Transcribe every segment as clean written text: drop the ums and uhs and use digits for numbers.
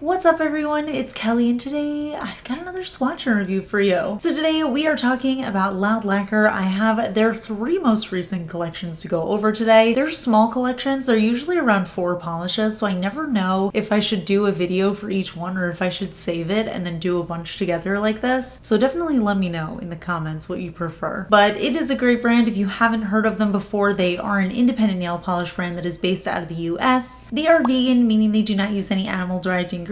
What's up everyone, it's Kelly and today I've got another swatch review for you. So today we are talking about Loud Lacquer. I have their 3 most recent collections to go over today. They're small collections, they're usually around 4 polishes, so I never know if I should do a video for each one or if I should save it and then do a bunch together like this. So definitely let me know in the comments what you prefer. But it is a great brand. If you haven't heard of them before, they are an independent nail polish brand that is based out of the US. They are vegan, meaning they do not use any animal-derived ingredients.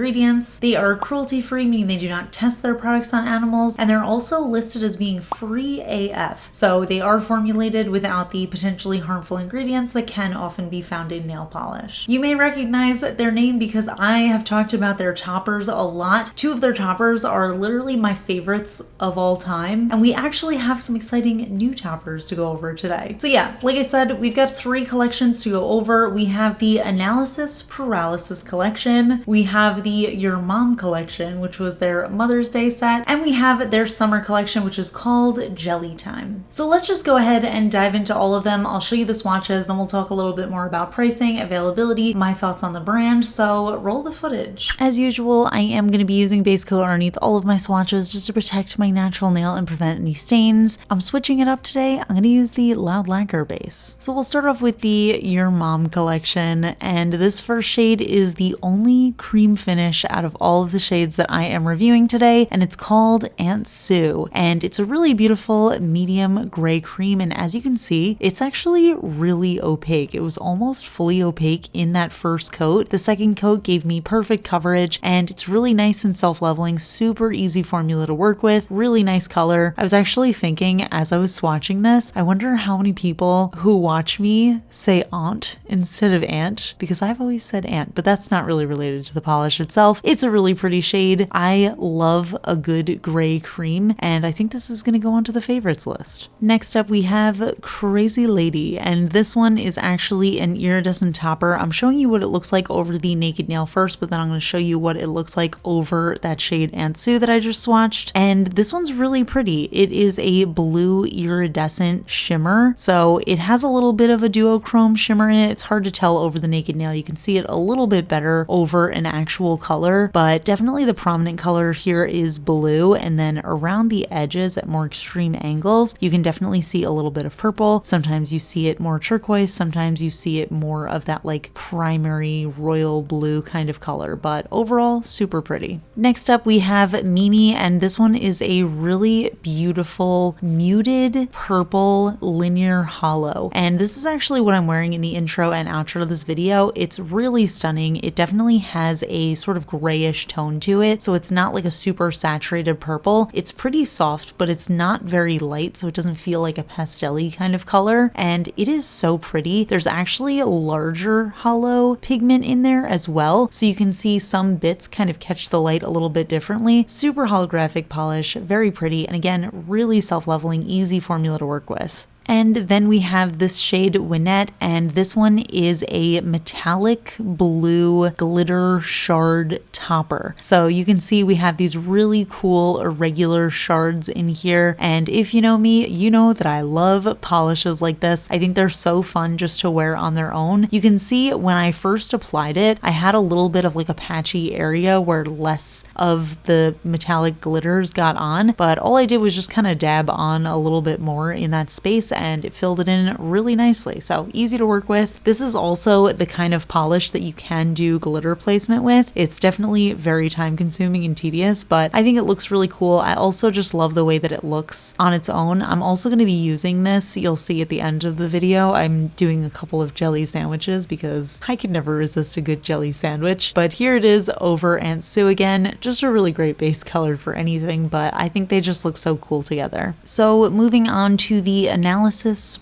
They are cruelty-free, meaning they do not test their products on animals, and they're also listed as being free AF. So they are formulated without the potentially harmful ingredients that can often be found in nail polish. You may recognize their name because I have talked about their toppers a lot. 2 of their toppers are literally my favorites of all time, and we actually have some exciting new toppers to go over today. So yeah, like I said, we've got 3 collections to go over. We have the Analysis Paralysis collection, we have the Your Mom collection, which was their Mother's Day set, and we have their summer collection, which is called Jelly Time. So let's just go ahead and dive into all of them. I'll show you the swatches, then we'll talk a little bit more about pricing, availability, my thoughts on the brand, so roll the footage. As usual, I am going to be using base coat underneath all of my swatches just to protect my natural nail and prevent any stains. I'm switching it up today. I'm going to use the Loud Lacquer base. So we'll start off with the Your Mom collection, and this first shade is the only cream finish out of all of the shades that I am reviewing today, and it's called Aunt Sue, and it's a really beautiful medium gray cream, and as you can see, it's actually really opaque. It was almost fully opaque in that first coat. The second coat gave me perfect coverage, and it's really nice and self-leveling, super easy formula to work with, really nice color. I was actually thinking as I was swatching this, I wonder how many people who watch me say aunt instead of aunt, because I've always said aunt, but that's not really related to the polish itself. It's a really pretty shade. I love a good gray cream, and I think this is going to go onto the favorites list. Next up, we have Crazy Lady, and this one is actually an iridescent topper. I'm showing you what it looks like over the naked nail first, but then I'm going to show you what it looks like over that shade Aunt Sue that I just swatched, and this one's really pretty. It is a blue iridescent shimmer, so it has a little bit of a duochrome shimmer in it. It's hard to tell over the naked nail. You can see it a little bit better over an actual color, but definitely the prominent color here is blue, and then around the edges at more extreme angles you can definitely see a little bit of purple. Sometimes you see it more turquoise, sometimes you see it more of that like primary royal blue kind of color, but overall super pretty. Next up we have Mimi, and this one is a really beautiful muted purple linear holo, and this is actually what I'm wearing in the intro and outro of this video. It's really stunning. It definitely has a sort of grayish tone to it, so it's not like a super saturated purple. It's pretty soft, but it's not very light, so it doesn't feel like a pastel-y kind of color, and it is so pretty. There's actually a larger holo pigment in there as well, so you can see some bits kind of catch the light a little bit differently. Super holographic polish, very pretty, and again, really self-leveling, easy formula to work with. And then we have this shade Winette, and this one is a metallic blue glitter shard topper. So you can see we have these really cool irregular shards in here, and if you know me, you know that I love polishes like this. I think they're so fun just to wear on their own. You can see when I first applied it, I had a little bit of like a patchy area where less of the metallic glitters got on, but all I did was just kind of dab on a little bit more in that space, and it filled it in really nicely. So easy to work with. This is also the kind of polish that you can do glitter placement with. It's definitely very time consuming and tedious, but I think it looks really cool. I also just love the way that it looks on its own. I'm also going to be using this. You'll see at the end of the video, I'm doing a couple of jelly sandwiches because I can never resist a good jelly sandwich. But here it is over Aunt Sue again. Just a really great base color for anything, but I think they just look so cool together. So moving on to the Analysis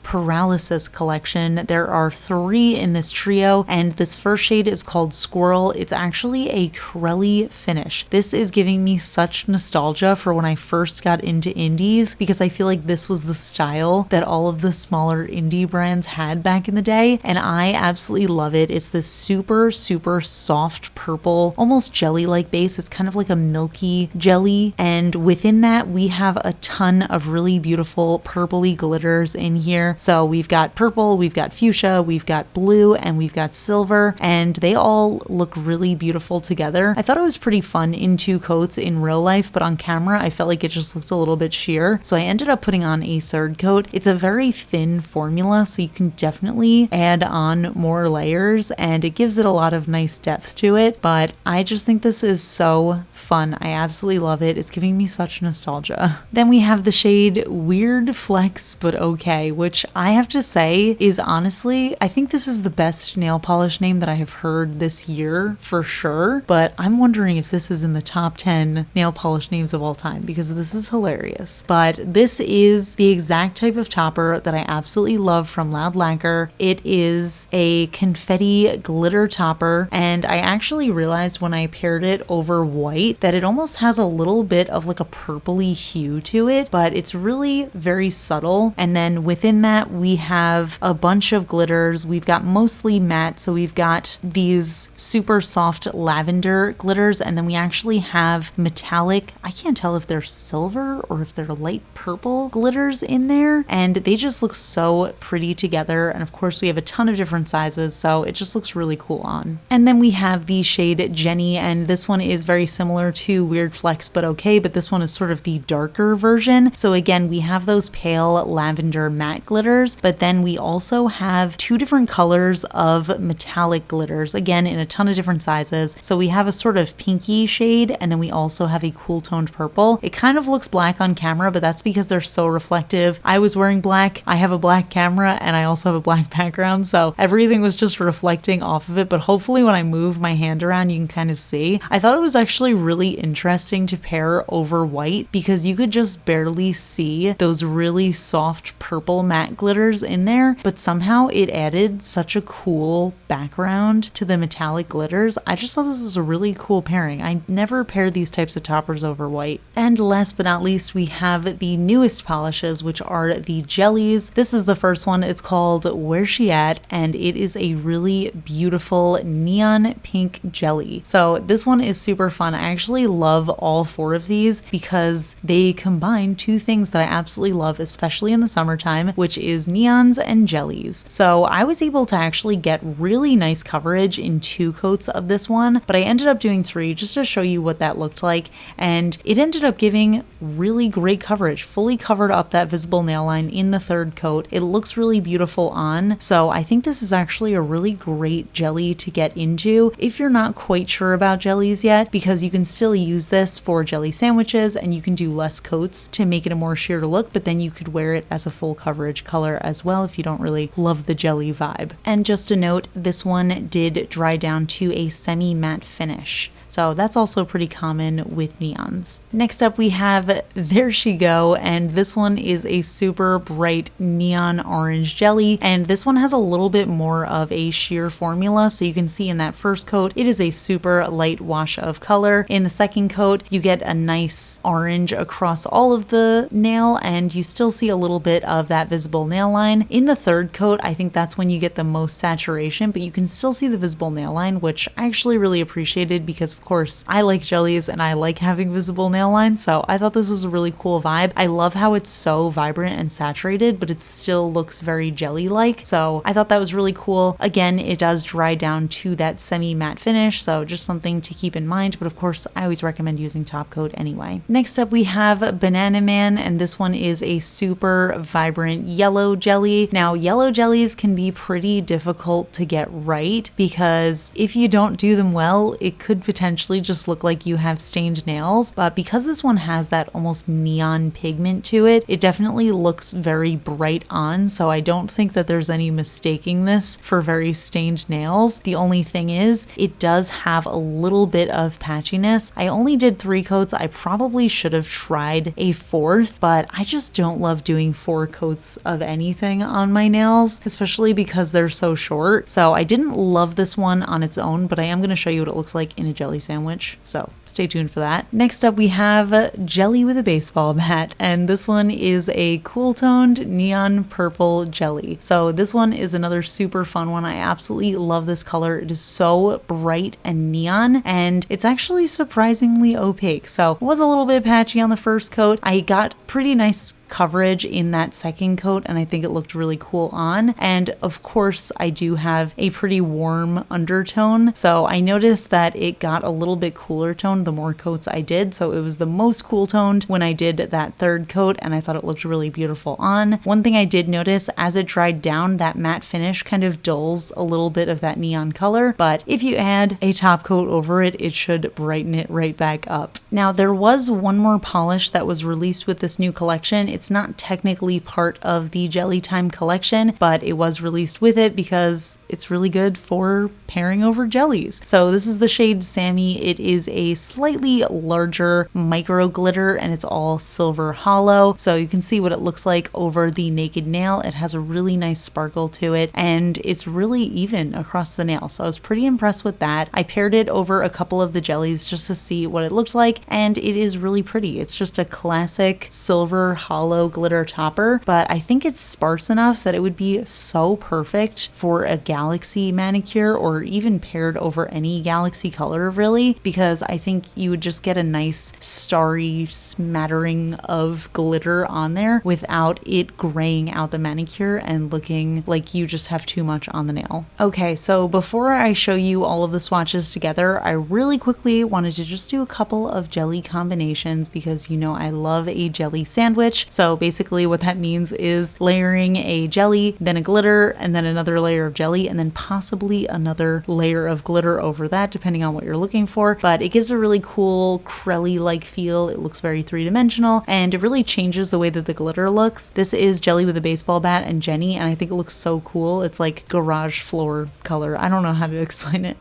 Paralysis collection. There are 3 in this trio, and this first shade is called Squirrel. It's actually a crelly finish. This is giving me such nostalgia for when I first got into indies, because I feel like this was the style that all of the smaller indie brands had back in the day, and I absolutely love it. It's this super soft purple, almost jelly-like base. It's kind of like a milky jelly, and within that we have a ton of really beautiful purpley glitters colors in here. So we've got purple, we've got fuchsia, we've got blue, and we've got silver, and they all look really beautiful together. I thought it was pretty fun in 2 coats in real life, but on camera I felt like it just looked a little bit sheer. So I ended up putting on a 3rd coat. It's a very thin formula, so you can definitely add on more layers and it gives it a lot of nice depth to it, but I just think this is so fun. I absolutely love it. It's giving me such nostalgia. Then we have the shade Weird Flex But Okay, which I have to say is honestly, I think this is the best nail polish name that I have heard this year for sure, but I'm wondering if this is in the top 10 nail polish names of all time because this is hilarious. But this is the exact type of topper that I absolutely love from Loud Lacquer. It is a confetti glitter topper, and I actually realized when I paired it over white that it almost has a little bit of like a purpley hue to it, but it's really very subtle. And then within that we have a bunch of glitters. We've got mostly matte, so we've got these super soft lavender glitters, and then we actually have metallic, I can't tell if they're silver or if they're light purple glitters in there, and they just look so pretty together. And of course we have a ton of different sizes, so it just looks really cool on. And then we have the shade Jenny, and this one is very similar to Weird Flex But Okay, but this one is sort of the darker version. So again, we have those pale lavender matte glitters, but then we also have 2 different colors of metallic glitters, again in a ton of different sizes. So we have a sort of pinky shade, and then we also have a cool toned purple. It kind of looks black on camera, but that's because they're so reflective. I was wearing black, I have a black camera, and I also have a black background, so everything was just reflecting off of it, but hopefully when I move my hand around you can kind of see. I thought it was actually really interesting to pair over white because you could just barely see those really soft purple matte glitters in there, but somehow it added such a cool background to the metallic glitters. I just thought this was a really cool pairing. I never pair these types of toppers over white. And last but not least, we have the newest polishes, which are the jellies. This is the first one. It's called Where's She At? And it is a really beautiful neon pink jelly. So this one is super fun. I actually love all 4 of these because they combine 2 things that I absolutely love, especially in the summertime, which is neons and jellies. So I was able to actually get really nice coverage in 2 coats of this one, but I ended up doing 3 just to show you what that looked like, and it ended up giving really great coverage, fully covered up that visible nail line in the 3rd coat. It looks really beautiful on, so I think this is actually a really great jelly to get into if you're not quite sure about jellies yet, because you can still use this for jelly sandwiches and you can do less coats to make it a more sheer look, but then you could wear it as a full coverage color as well if you don't really love the jelly vibe. And just a note, this one did dry down to a semi-matte finish. So that's also pretty common with neons. Next up we have There She Go, and this one is a super bright neon orange jelly, and this one has a little bit more of a sheer formula, so you can see in that first coat it is a super light wash of color. In the second coat you get a nice orange across all of the nail, and you still see a little bit of that visible nail line. In the third coat I think that's when you get the most saturation, but you can still see the visible nail line, which I actually really appreciated because of course I like jellies and I like having visible nail lines, so I thought this was a really cool vibe. I love how it's so vibrant and saturated, but it still looks very jelly-like, so I thought that was really cool. Again, it does dry down to that semi-matte finish, so just something to keep in mind, but of course I always recommend using top coat anyway. Next up we have Banana Man, and this one is a super vibrant yellow jelly. Now yellow jellies can be pretty difficult to get right because if you don't do them well, it could potentially just look like you have stained nails, but because this one has that almost neon pigment to it, it definitely looks very bright on, so I don't think that there's any mistaking this for very stained nails. The only thing is it does have a little bit of patchiness. I only did 3 coats. I probably should have tried a 4th, but I just don't love doing 4 coats of anything on my nails, especially because they're so short. So I didn't love this one on its own, but I am going to show you what it looks like in a jelly sandwich, so stay tuned for that. Next up we have Jelly with a Baseball Bat, and this one is a cool toned neon purple jelly. So this one is another super fun one. I absolutely love this color. It is so bright and neon, and it's actually surprisingly opaque. So it was a little bit patchy on the first coat. I got pretty nice coverage in that second coat, and I think it looked really cool on. And of course, I do have a pretty warm undertone, so I noticed that it got a little bit cooler toned the more coats I did, so it was the most cool toned when I did that third coat, and I thought it looked really beautiful on. One thing I did notice, as it dried down, that matte finish kind of dulls a little bit of that neon color, but if you add a top coat over it, it should brighten it right back up. Now, there was one more polish that was released with this new collection. It's not technically part of the Jelly Time collection, but it was released with it because it's really good for pairing over jellies. So this is the shade Sammy. It is a slightly larger micro glitter, and it's all silver hollow. So you can see what it looks like over the naked nail. It has a really nice sparkle to it, and it's really even across the nail. So I was pretty impressed with that. I paired it over a couple of the jellies just to see what it looked like, and it is really pretty. It's just a classic silver hollow glitter topper, but I think it's sparse enough that it would be so perfect for a galaxy manicure, or even paired over any galaxy color really, because I think you would just get a nice starry smattering of glitter on there without it graying out the manicure and looking like you just have too much on the nail. Okay, so before I show you all of the swatches together, I really quickly wanted to just do a couple of jelly combinations because you know I love a jelly sandwich. So basically what that means is layering a jelly, then a glitter, and then another layer of jelly, and then possibly another layer of glitter over that, depending on what you're looking for. But it gives a really cool crelly-like feel. It looks very three-dimensional, and it really changes the way that the glitter looks. This is Jelly with a baseball bat and Jenny, and I think it looks so cool. It's like garage floor color. I don't know how to explain it.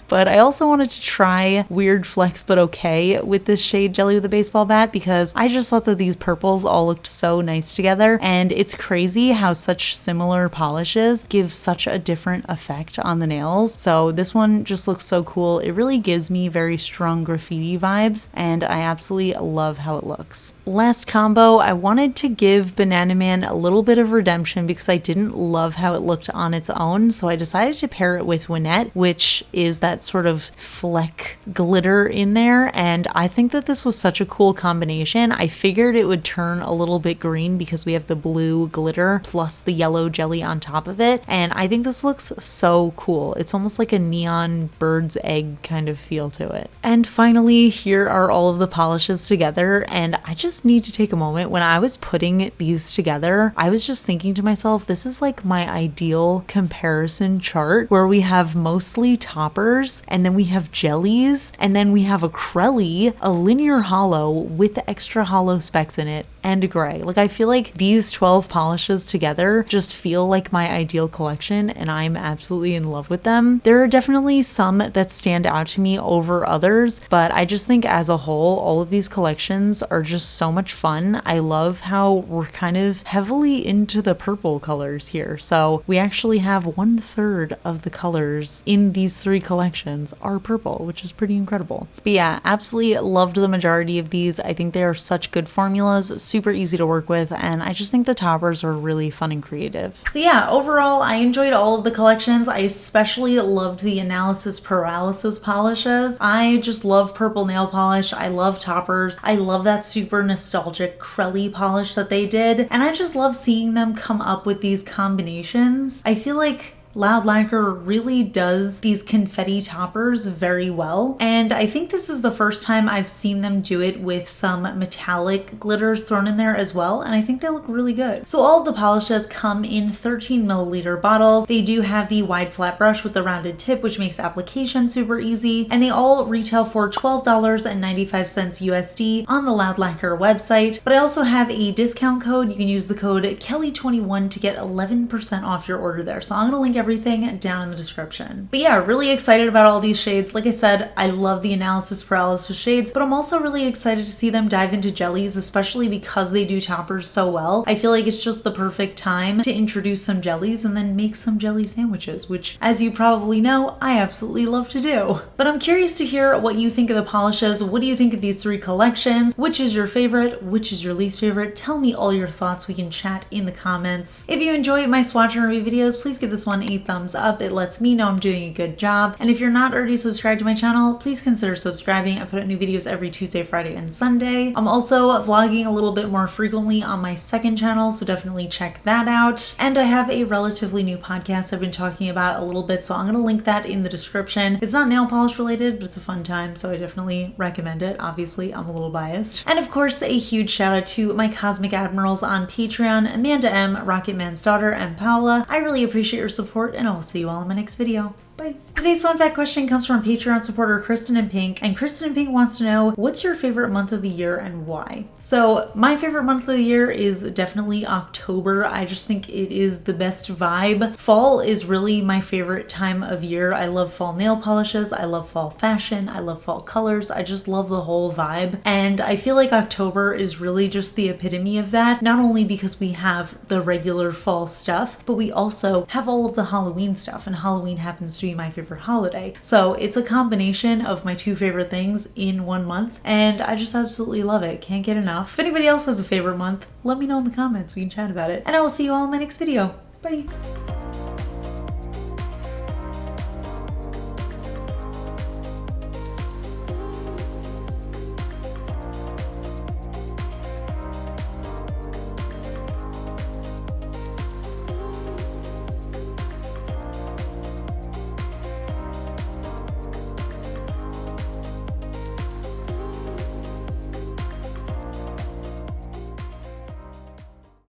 But I also wanted to try Weird Flex But Okay with this shade Jelly with a baseball bat because I just thought that these purples all looked so nice together, and it's crazy how such similar polishes give such a different effect on the nails. So this one just looks so cool. It really gives me very strong graffiti vibes, and I absolutely love how it looks. Last combo, I wanted to give Banana Man a little bit of redemption because I didn't love how it looked on its own, so I decided to pair it with Winette, which is that sort of fleck glitter in there, and I think that this was such a cool combination. I figured it would turn a little bit green because we have the blue glitter plus the yellow jelly on top of it, and I think this looks so cool. It's almost like a neon bird's egg kind of feel to it. And finally, here are all of the polishes together, and I just need to take a moment. When I was putting these together, I was just thinking to myself, this is like my ideal comparison chart where we have mostly toppers, and then we have jellies, and then we have a crelly, a linear hollow with the extra hollow specks in it, and a gray. Like I feel like these 12 polishes together just feel like my ideal collection, and I'm absolutely in love with them. There are definitely some that stand out to me over others, but I just think as a whole, all of these collections are just so much fun. I love how we're kind of heavily into the purple colors here. So we actually have 1/3 of the colors in these three collections are purple, which is pretty incredible. But yeah, absolutely loved the majority of these. I think they are such good formulas, super easy to work with, and I just think the toppers are really fun and creative. So yeah, overall, I enjoyed all of the collections. I especially loved the Analysis Paralysis polishes. I just love purple nail polish. I love toppers. I love that super nostalgic crelly polish that they did, and I just love seeing them come up with these combinations. I feel like Loud Lacquer really does these confetti toppers very well, and I think this is the first time I've seen them do it with some metallic glitters thrown in there as well, and I think they look really good. So all of the polishes come in 13 milliliter bottles. They do have the wide flat brush with the rounded tip, which makes application super easy, and they all retail for $12.95 USD on the Loud Lacquer website. But I also have a discount code. You can use the code KELLI21 to get 11% off your order there. So I'm gonna link everything down in the description. But yeah, really excited about all these shades. Like I said, I love the Analysis Paralysis shades, but I'm also really excited to see them dive into jellies, especially because they do toppers so well. I feel like it's just the perfect time to introduce some jellies and then make some jelly sandwiches, which, as you probably know, I absolutely love to do. But I'm curious to hear what you think of the polishes. What do you think of these three collections? Which is your favorite? Which is your least favorite? Tell me all your thoughts. We can chat in the comments. If you enjoy my swatch and review videos, please give this one a a thumbs up. It lets me know I'm doing a good job. And if you're not already subscribed to my channel, please consider subscribing. I put out new videos every Tuesday, Friday, and Sunday. I'm also vlogging a little bit more frequently on my second channel, so definitely check that out. And I have a relatively new podcast I've been talking about a little bit, so I'm going to link that in the description. It's not nail polish related, but it's a fun time, so I definitely recommend it. Obviously, I'm a little biased. And of course, a huge shout out to my Cosmic Admirals on Patreon, Amanda M, Rocket Man's daughter, and Paula. I really appreciate your support, and I'll see you all in my next video. Bye. Today's fun fact question comes from Patreon supporter Kristen in Pink, and Kristen in Pink wants to know, what's your favorite month of the year and why? So my favorite month of the year is definitely October. I just think it is the best vibe. Fall is really my favorite time of year. I love fall nail polishes, I love fall fashion, I love fall colors, I just love the whole vibe. And I feel like October is really just the epitome of that, not only because we have the regular fall stuff, but we also have all of the Halloween stuff, and Halloween happens to be my favorite holiday. So it's a combination of my two favorite things in one month, and I just absolutely love it. Can't get enough. If anybody else has a favorite month, let me know in the comments. We can chat about it. And I will see you all in my next video. Bye.